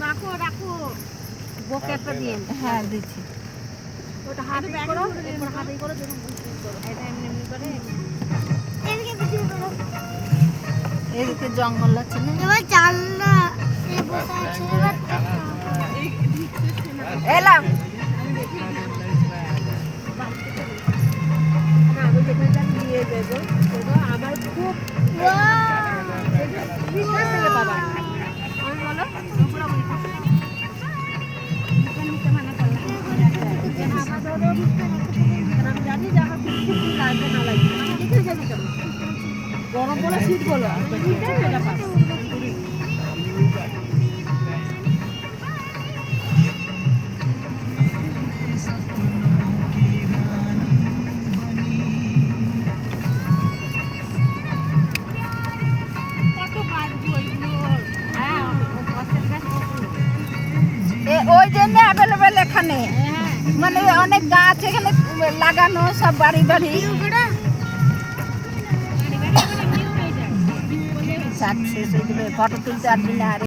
রাখো রাখো বকে একটা দিয়ে হ্যাঁ দিচ্ছি। ওটা হাতে করো এরপর হাতে করো দেখুন এটা এমনি এমনি করে এদিকে ভিডিও করো এদিকে জঙ্গল আছে না? এবার জানলা এ বসে আছে এবার এলাম। আমি যেখানটা দিয়ে দেবো আমার খুব বিশ্বাস থেকে বাবা আমি বলো পুরো আমি জানি যে আমার খুব লাগবে না লাগবে আমি দেখে যাবি কেন গরম বলো শীত বলো ওই জন্য অ্যাভেলেবেল এখানে মানে অনেক গাছ এখানে লাগানো সব বাড়ি বাড়ি ফটো তুলতে আসবি না।